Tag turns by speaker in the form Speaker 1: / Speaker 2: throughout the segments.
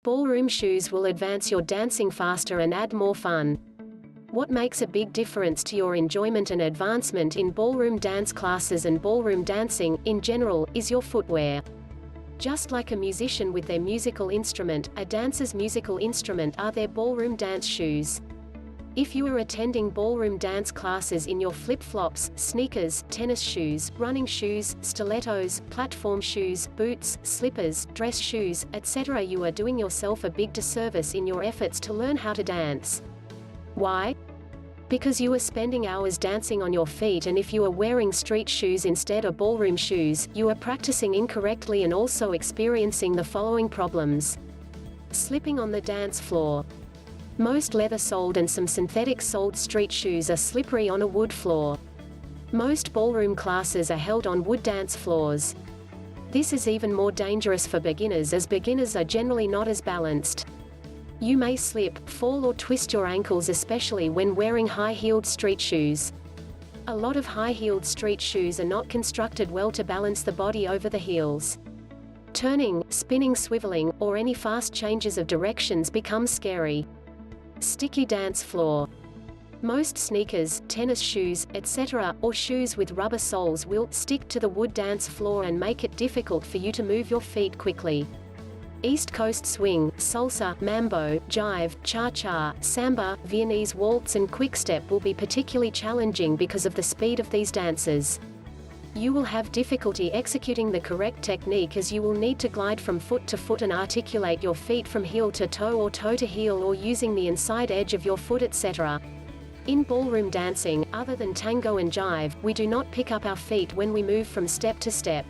Speaker 1: Ballroom shoes will advance your dancing faster and add more fun. What makes a big difference to your enjoyment and advancement in ballroom dance classes and ballroom dancing, in general, is your footwear. Just like a musician with their musical instrument, a dancer's musical instrument are their ballroom dance shoes. If you are attending ballroom dance classes in your flip-flops, sneakers, tennis shoes, running shoes, stilettos, platform shoes, boots, slippers, dress shoes, etc., you are doing yourself a big disservice in your efforts to learn how to dance. Why? Because you are spending hours dancing on your feet, and if you are wearing street shoes instead of ballroom shoes, you are practicing incorrectly and also experiencing the following problems. Slipping on the dance floor. Most leather-soled and some synthetic-soled street shoes are slippery on a wood floor. Most ballroom classes are held on wood dance floors. This is even more dangerous for beginners, as beginners are generally not as balanced. You may slip, fall or twist your ankles, especially when wearing high-heeled street shoes. A lot of high-heeled street shoes are not constructed well to balance the body over the heels. Turning, spinning, swiveling, or any fast changes of directions become scary. Sticky dance floor. Most sneakers, tennis shoes, etc., or shoes with rubber soles will stick to the wood dance floor and make it difficult for you to move your feet quickly. East Coast swing, salsa, mambo, jive, cha-cha, samba, Viennese waltz and quickstep will be particularly challenging because of the speed of these dances. You will have difficulty executing the correct technique, as you will need to glide from foot to foot and articulate your feet from heel to toe or toe to heel, or using the inside edge of your foot, etc. In ballroom dancing, other than tango and jive, we do not pick up our feet when we move from step to step.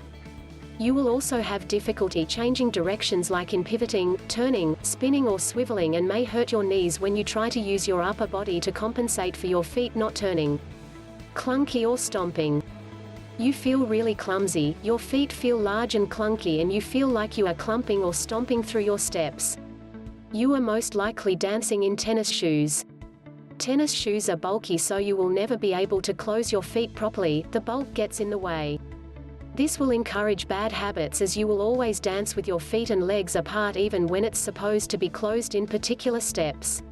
Speaker 1: You will also have difficulty changing directions, like in pivoting, turning, spinning or swiveling, and may hurt your knees when you try to use your upper body to compensate for your feet not turning. Clunky or stomping. You feel really clumsy, your feet feel large and clunky, and you feel like you are clumping or stomping through your steps. You are most likely dancing in tennis shoes. Tennis shoes are bulky, so you will never be able to close your feet properly, the bulk gets in the way. This will encourage bad habits, as you will always dance with your feet and legs apart even when it's supposed to be closed in particular steps.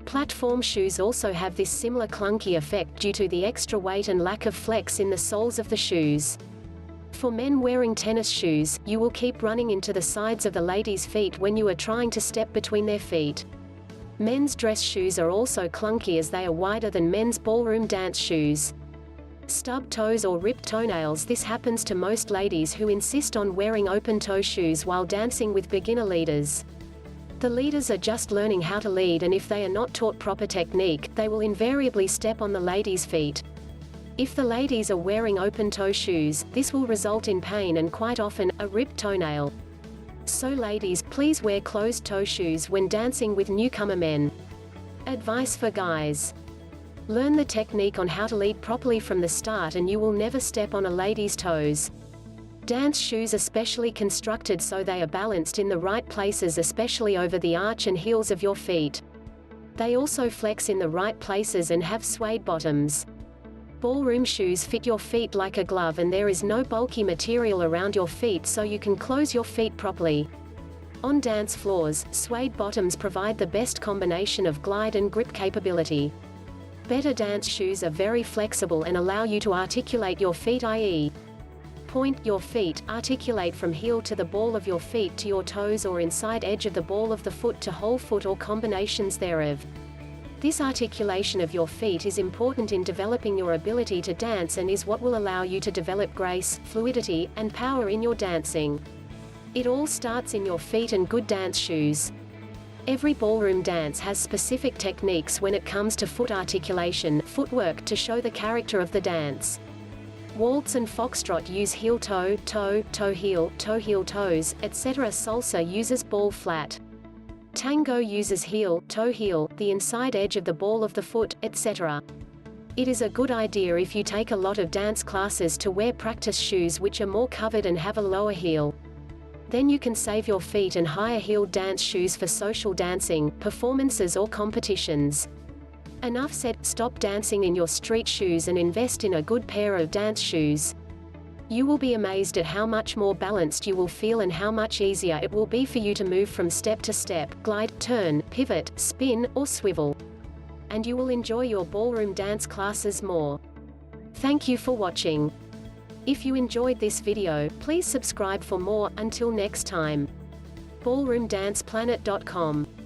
Speaker 1: Platform shoes also have this similar clunky effect due to the extra weight and lack of flex in the soles of the shoes. For men wearing tennis shoes, you will keep running into the sides of the ladies' feet when you are trying to step between their feet. Men's dress shoes are also clunky, as they are wider than men's ballroom dance shoes. Stub toes or ripped toenails. This happens to most ladies who insist on wearing open-toe shoes while dancing with beginner leaders. The leaders are just learning how to lead, and if they are not taught proper technique, they will invariably step on the ladies' feet. If the ladies are wearing open-toe shoes, this will result in pain and quite often, a ripped toenail. So ladies, please wear closed-toe shoes when dancing with newcomer men. Advice for guys. Learn the technique on how to lead properly from the start, and you will never step on a lady's toes. Dance shoes are specially constructed so they are balanced in the right places, especially over the arch and heels of your feet. They also flex in the right places and have suede bottoms. Ballroom shoes fit your feet like a glove, and there is no bulky material around your feet, so you can close your feet properly. On dance floors, suede bottoms provide the best combination of glide and grip capability. Better dance shoes are very flexible and allow you to articulate your feet, i.e. point your feet, articulate from heel to the ball of your feet to your toes, or inside edge of the ball of the foot to whole foot, or combinations thereof. This articulation of your feet is important in developing your ability to dance, and is what will allow you to develop grace, fluidity, and power in your dancing. It all starts in your feet and good dance shoes. Every ballroom dance has specific techniques when it comes to foot articulation, footwork, to show the character of the dance. Waltz and foxtrot use heel-toe, toe, toe-heel, toe-heel toes, etc. Salsa uses ball flat. Tango uses heel, toe-heel, the inside edge of the ball of the foot, etc. It is a good idea, if you take a lot of dance classes, to wear practice shoes which are more covered and have a lower heel. Then you can save your feet and hire heeled dance shoes for social dancing, performances or competitions. Enough said. Stop dancing in your street shoes and invest in a good pair of dance shoes. You will be amazed at how much more balanced you will feel and how much easier it will be for you to move from step to step, glide, turn, pivot, spin, or swivel. And you will enjoy your ballroom dance classes more. Thank you for watching. If you enjoyed this video, please subscribe for more. Until next time. ballroomdanceplanet.com